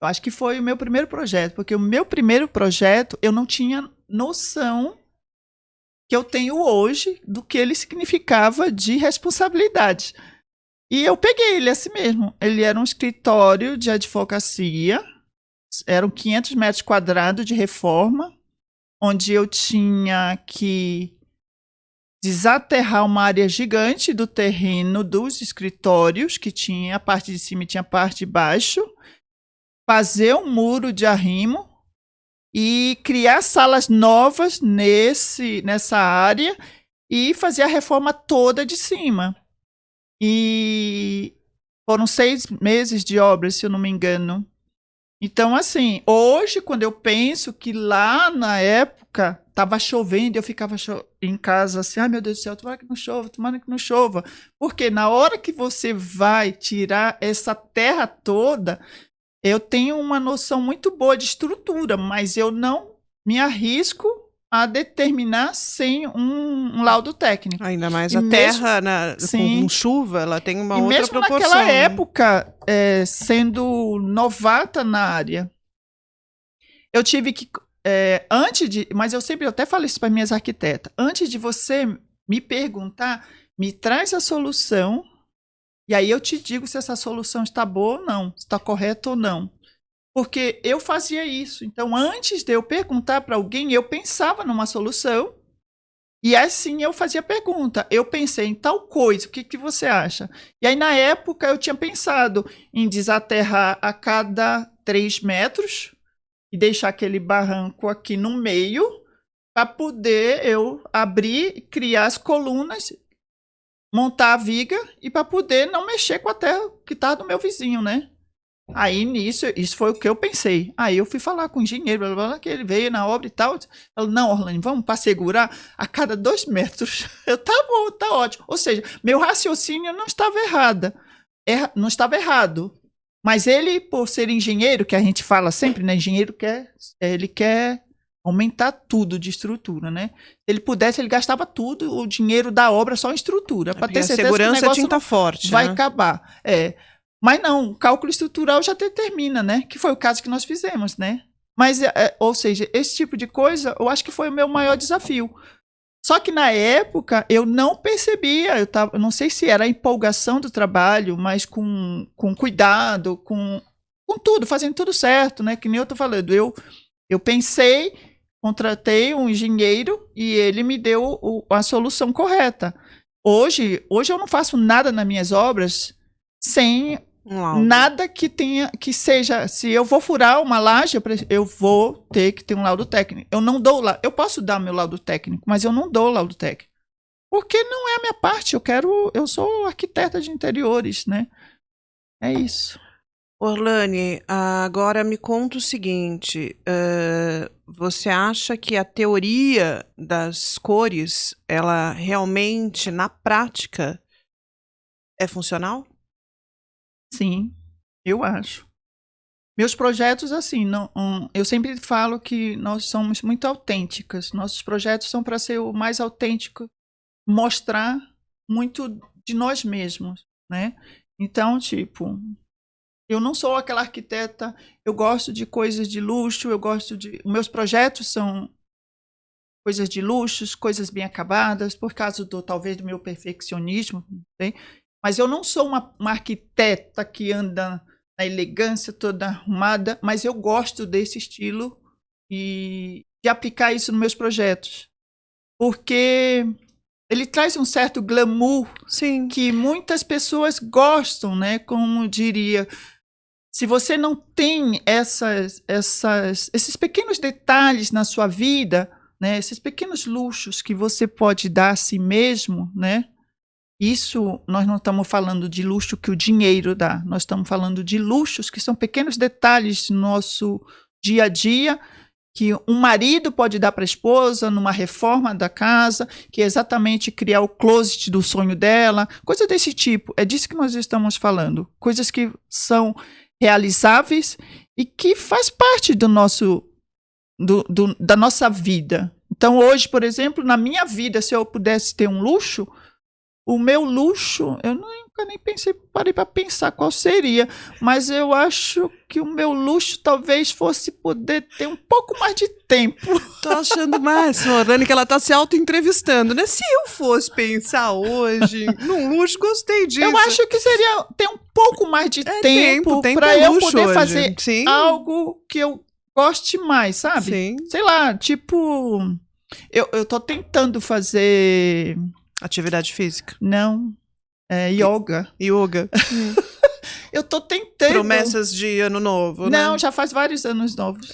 Eu acho que foi o meu primeiro projeto, porque o meu primeiro projeto eu não tinha noção que eu tenho hoje do que ele significava de responsabilidade. E eu peguei ele assim mesmo. Ele era um escritório de advocacia, eram 500 metros quadrados de reforma, onde eu tinha que desaterrar uma área gigante do terreno dos escritórios, que tinha a parte de cima e tinha a parte de baixo, fazer um muro de arrimo e criar salas novas nessa área e fazer a reforma toda de cima. E foram 6 meses de obra, se eu não me engano. Então, assim, hoje, quando eu penso que lá na época estava chovendo, eu ficava em casa assim, ai meu Deus do céu, tomara que não chova. Porque na hora que você vai tirar essa terra toda, eu tenho uma noção muito boa de estrutura, mas eu não me arrisco a determinar sem um laudo técnico. Ainda mais a terra com chuva, ela tem uma outra proporção. Mesmo naquela época, sendo novata na área, eu tive que, mas eu até falo isso para minhas arquitetas, antes de você me perguntar, me traz a solução, e aí eu te digo se essa solução está boa ou não, se está correta ou não. Porque eu fazia isso. Então, antes de eu perguntar para alguém, eu pensava numa solução. E assim eu fazia pergunta. Eu pensei em tal coisa, o que você acha? E aí, na época, eu tinha pensado em desaterrar a cada 3 metros e deixar aquele barranco aqui no meio para poder eu abrir, criar as colunas, montar a viga e para poder não mexer com a terra que está do meu vizinho, né? Aí, nisso, isso foi o que eu pensei. Aí eu fui falar com o engenheiro, blá, blá, blá, que ele veio na obra e tal. Falou, não, Orlane, vamos para segurar a cada 2 metros. Eu, tá bom, tá ótimo. Ou seja, meu raciocínio não estava não estava errado. Mas ele, por ser engenheiro, que a gente fala sempre, né? Engenheiro ele quer aumentar tudo de estrutura, né? Se ele pudesse, ele gastava tudo, o dinheiro da obra só em estrutura, para ter certeza que o segurança negócio tinta forte, vai né? acabar. Mas não, o cálculo estrutural já determina, né? Que foi o caso que nós fizemos, né? Mas, ou seja, esse tipo de coisa, eu acho que foi o meu maior desafio. Só que na época eu não percebia, eu não sei se era a empolgação do trabalho, mas com cuidado, com tudo, fazendo tudo certo, né? Que nem eu tô falando, eu pensei, contratei um engenheiro e ele me deu a solução correta. Hoje eu não faço nada nas minhas obras sem nada que seja. Se eu vou furar uma laje, eu vou ter que ter um laudo técnico. Eu não dou lá. Eu posso dar meu laudo técnico, mas eu não dou laudo técnico. Porque não é a minha parte. Eu sou arquiteta de interiores, né? É isso. Orlane, agora me conta o seguinte: você acha que a teoria das cores, ela realmente, na prática, é funcional? Sim, eu acho. Meus projetos, assim, eu sempre falo que nós somos muito autênticas. Nossos projetos são para ser o mais autêntico, mostrar muito de nós mesmos, né? Então, tipo, eu não sou aquela arquiteta, eu gosto de coisas de luxo, meus projetos são coisas de luxo, coisas bem acabadas, por causa talvez do meu perfeccionismo, né? Mas eu não sou uma arquiteta que anda na elegância toda arrumada, mas eu gosto desse estilo e de aplicar isso nos meus projetos. Porque ele traz um certo glamour. Sim. Que muitas pessoas gostam, né? Como diria, se você não tem esses pequenos detalhes na sua vida, né? Esses pequenos luxos que você pode dar a si mesmo, né? Isso, nós não estamos falando de luxo que o dinheiro dá, nós estamos falando de luxos que são pequenos detalhes no nosso dia a dia, que um marido pode dar para a esposa numa reforma da casa, que é exatamente criar o closet do sonho dela, coisa desse tipo. É disso que nós estamos falando. Coisas que são realizáveis e que faz parte do da nossa vida. Então, hoje, por exemplo, na minha vida, se eu pudesse ter um luxo, o meu luxo, eu nunca nem parei para pensar qual seria, mas eu acho que o meu luxo talvez fosse poder ter um pouco mais de tempo. Tô achando máximo, Orlane, que ela tá se auto-entrevistando, né? Se eu fosse pensar hoje num luxo, gostei disso. Eu acho que seria ter um pouco mais de tempo para eu poder hoje fazer algo que eu goste mais, sabe? Sim. Sei lá, tipo, eu tô tentando fazer... Atividade física? Não. Yoga. Yoga. Eu tô tentando. Promessas de ano novo, né? Não, já faz vários anos novos.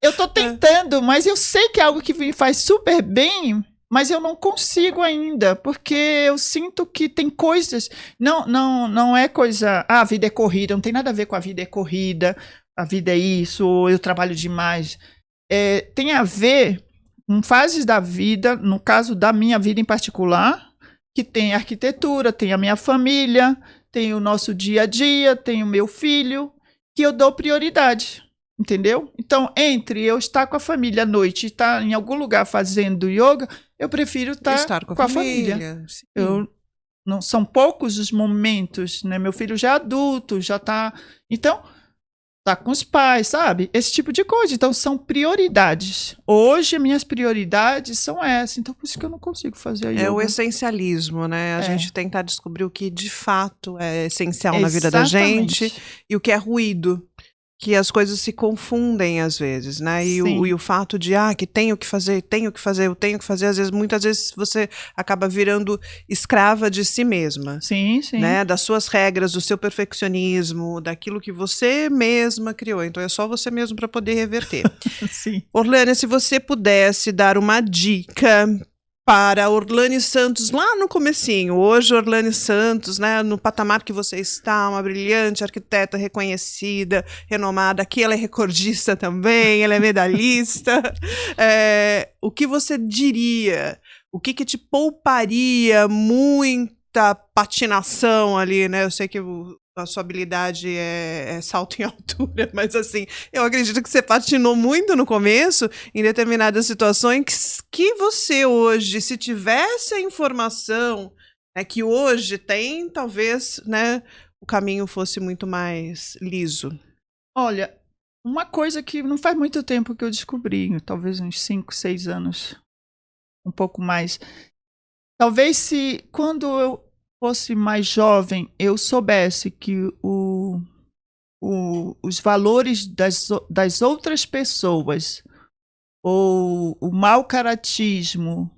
Eu tô tentando, mas eu sei que é algo que me faz super bem, mas eu não consigo ainda, porque eu sinto que tem coisas... Não é coisa... a vida é corrida, não tem nada a ver com a vida é corrida, a vida é isso, eu trabalho demais. Tem a ver... em fases da vida, no caso da minha vida em particular, que tem arquitetura, tem a minha família, tem o nosso dia a dia, tem o meu filho, que eu dou prioridade, entendeu? Então, entre eu estar com a família à noite e estar em algum lugar fazendo yoga, eu prefiro estar com a família. Não são poucos os momentos, né? Meu filho já é adulto, já está... Então... tá com os pais, sabe? Esse tipo de coisa. Então, são prioridades. Hoje, minhas prioridades são essas. Então, por isso que eu não consigo fazer a yoga. É o essencialismo, né? A gente tentar descobrir o que, de fato, é essencial na vida da gente e o que é ruído. Que as coisas se confundem, às vezes, né? E o fato de, que tenho que fazer, muitas vezes você acaba virando escrava de si mesma. Sim, sim. Né? Das suas regras, do seu perfeccionismo, daquilo que você mesma criou. Então, é só você mesmo para poder reverter. Sim. Orlane, se você pudesse dar uma dica para Orlane Santos lá no comecinho. Hoje, Orlane Santos, né, no patamar que você está, uma brilhante arquiteta reconhecida, renomada. Aqui ela é recordista também, ela é medalhista. O que você diria? O que te pouparia muita patinação ali, né? Eu sei que a sua habilidade é salto em altura, mas assim, eu acredito que você patinou muito no começo, em determinadas situações, que você hoje, se tivesse a informação, né, que hoje tem, talvez, né, o caminho fosse muito mais liso. Olha, uma coisa que não faz muito tempo que eu descobri, talvez uns 5, 6 anos, um pouco mais. Talvez se, quando eu fosse mais jovem, eu soubesse que os valores das outras pessoas, ou o mau caratismo,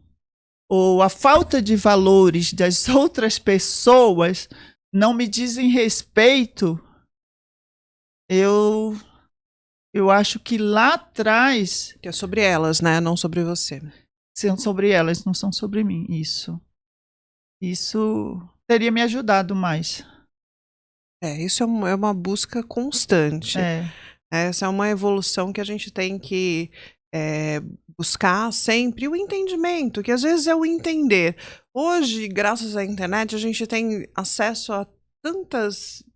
ou a falta de valores das outras pessoas não me dizem respeito, eu acho que lá atrás... Que é sobre elas, né? Não sobre você. São sobre elas, não são sobre mim. Isso teria me ajudado mais. Isso é uma busca constante. Essa é uma evolução que a gente tem que buscar sempre. O entendimento, que às vezes é o entender. Hoje, graças à internet, a gente tem acesso a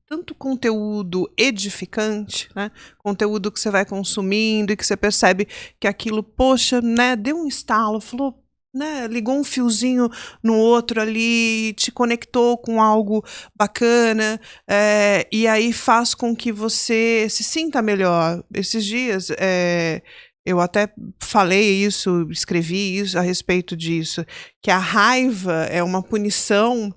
tanto conteúdo edificante, né? Conteúdo que você vai consumindo e que você percebe que aquilo, poxa, né, deu um estalo, falou, né, ligou um fiozinho no outro ali, te conectou com algo bacana, e aí faz com que você se sinta melhor. Esses dias, eu até falei isso, escrevi isso a respeito disso, que a raiva é uma punição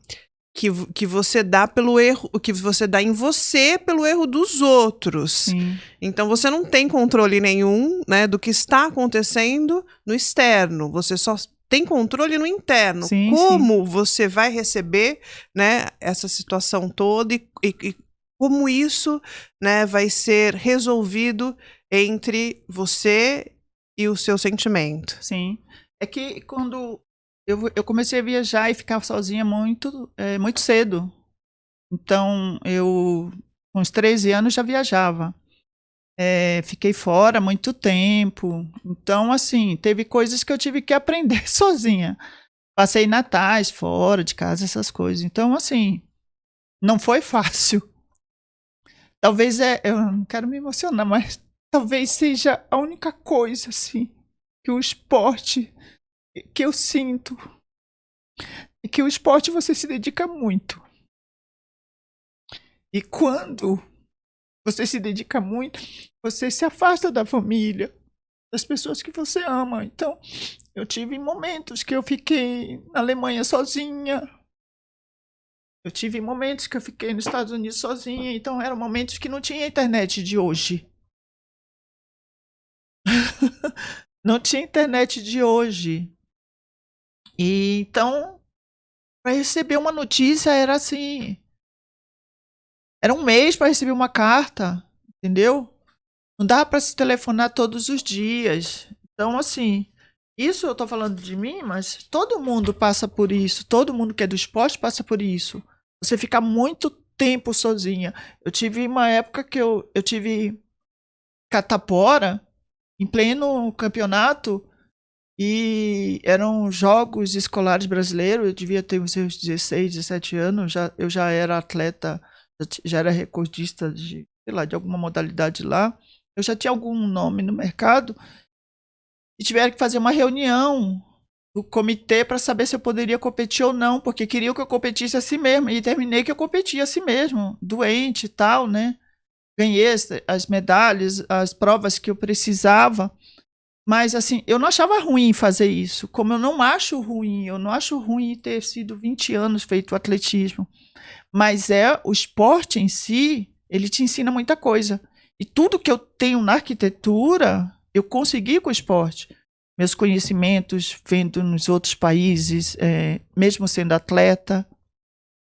que você dá pelo erro, que você dá em você pelo erro dos outros. Sim. Então você não tem controle nenhum, né, do que está acontecendo no externo. Você só tem controle no interno. Sim, como você vai receber, né, essa situação toda e como isso, né, vai ser resolvido entre você e o seu sentimento. Sim. É que quando eu comecei a viajar e ficar sozinha muito cedo. Então, eu, com uns 13 anos, já viajava. Fiquei fora muito tempo. Então, assim, teve coisas que eu tive que aprender sozinha. Passei natais fora de casa, essas coisas. Então, assim, não foi fácil. Talvez, eu não quero me emocionar, mas talvez seja a única coisa, assim, que o esporte, que eu sinto, é que o esporte você se dedica muito. E quando você se dedica muito, você se afasta da família, das pessoas que você ama. Então, eu tive momentos que eu fiquei na Alemanha sozinha. Eu tive momentos que eu fiquei nos Estados Unidos sozinha. Então, eram momentos que não tinha internet de hoje. Não tinha internet de hoje. E então, para receber uma notícia era assim... Era um mês para receber uma carta, entendeu? Não dava para se telefonar todos os dias. Então, assim, isso eu tô falando de mim, mas todo mundo passa por isso. Todo mundo que é do esporte passa por isso. Você fica muito tempo sozinha. Eu tive uma época que eu tive catapora em pleno campeonato e eram jogos escolares brasileiros. Eu devia ter uns seus 16, 17 anos. Eu já era atleta, já era recordista de, sei lá, de alguma modalidade lá. Eu já tinha algum nome no mercado e tiveram que fazer uma reunião do comitê para saber se eu poderia competir ou não, porque queriam que eu competisse assim mesmo. E terminei que eu competia assim mesmo, doente e tal, né? Ganhei as medalhas, as provas que eu precisava. Mas, assim, eu não achava ruim fazer isso. Como eu não acho ruim ter sido 20 anos feito atletismo. Mas o esporte em si, ele te ensina muita coisa. E tudo que eu tenho na arquitetura, eu consegui com o esporte. Meus conhecimentos vendo nos outros países, mesmo sendo atleta.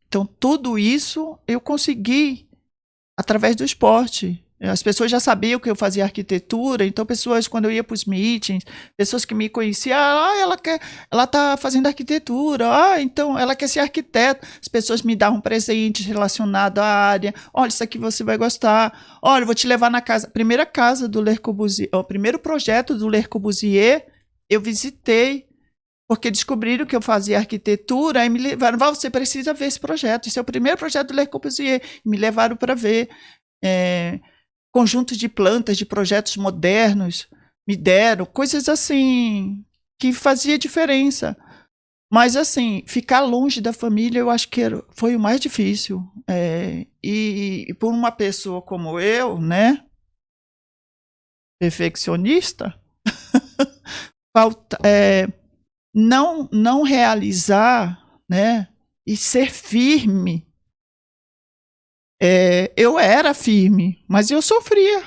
Então, tudo isso eu consegui através do esporte. As pessoas já sabiam que eu fazia arquitetura, então pessoas, quando eu ia para os meetings, pessoas que me conheciam, ela está fazendo arquitetura, então ela quer ser arquiteta. As pessoas me davam presentes relacionados à área. Olha, isso aqui você vai gostar. Olha, eu vou te levar na primeira casa do Le Corbusier, o primeiro projeto do Le Corbusier, eu visitei, porque descobriram que eu fazia arquitetura e me levaram, você precisa ver esse projeto, esse é o primeiro projeto do Le Corbusier, me levaram para ver conjuntos de plantas, de projetos modernos, me deram, coisas assim, que fazia diferença. Mas assim, ficar longe da família, eu acho que foi o mais difícil. E por uma pessoa como eu, né, perfeccionista, falta... não realizar, né, e ser firme. Eu era firme, mas eu sofria.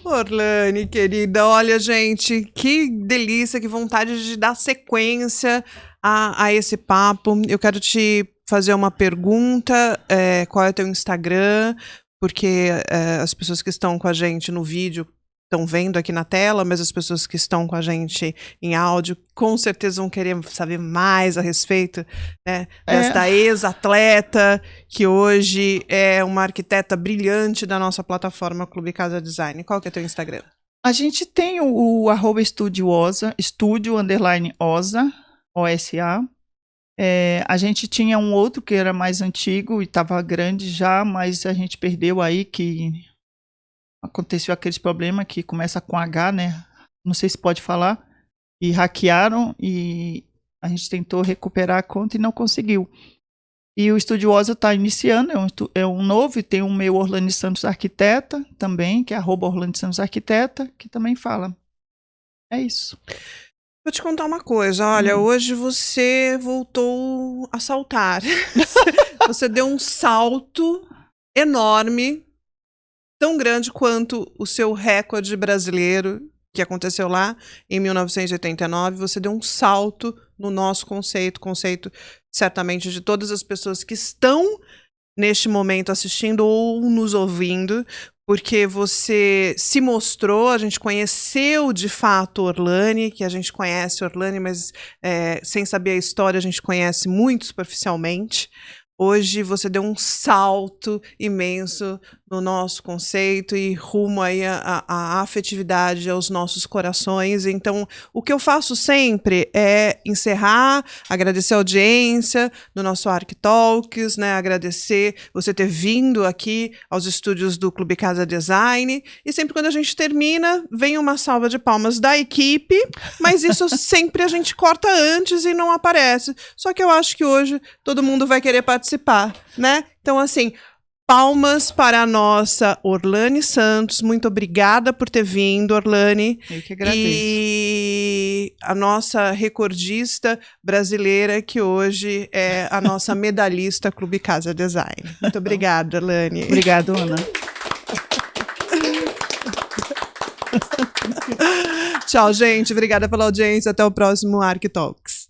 Orlane, querida, olha, gente, que delícia, que vontade de dar sequência a esse papo. Eu quero te fazer uma pergunta, qual é o teu Instagram? Porque as pessoas que estão com a gente no vídeo estão vendo aqui na tela, mas as pessoas que estão com a gente em áudio com certeza vão querer saber mais a respeito, né, desta ex-atleta que hoje é uma arquiteta brilhante da nossa plataforma Clube Casa Design. Qual que é teu Instagram? A gente tem o @estúdio_osa, estúdio_osa, OSA. A gente tinha um outro que era mais antigo e estava grande já, mas a gente perdeu aí, que aconteceu aqueles problemas que começa com H, né? Não sei se pode falar. E hackearam e a gente tentou recuperar a conta e não conseguiu. E o Estudiosa está iniciando, é um novo, e tem o meu Orlane Santos Arquiteta também, que é @Orlane Santos Arquiteta, que também fala. É isso. Vou te contar uma coisa, olha, hoje você voltou a saltar. Você deu um salto enorme, tão grande quanto o seu recorde brasileiro, que aconteceu lá em 1989, você deu um salto no nosso conceito certamente de todas as pessoas que estão neste momento assistindo ou nos ouvindo, porque você se mostrou, a gente conheceu de fato Orlane, que a gente conhece Orlane, mas sem saber a história a gente conhece muito superficialmente. Hoje você deu um salto imenso no nosso conceito e rumo aí à afetividade aos nossos corações. Então, o que eu faço sempre é encerrar, agradecer a audiência do nosso ArcTalks, né? Agradecer você ter vindo aqui aos estúdios do Clube Casa Design. E sempre quando a gente termina, vem uma salva de palmas da equipe, mas isso sempre a gente corta antes e não aparece. Só que eu acho que hoje todo mundo vai querer participar, né? Então, assim, palmas para a nossa Orlane Santos. Muito obrigada por ter vindo, Orlane. Eu que agradeço. E a nossa recordista brasileira, que hoje é a nossa medalhista Clube Casa Design. Muito obrigada, Orlane. Obrigada, Ana. Tchau, gente. Obrigada pela audiência. Até o próximo ArcTalks.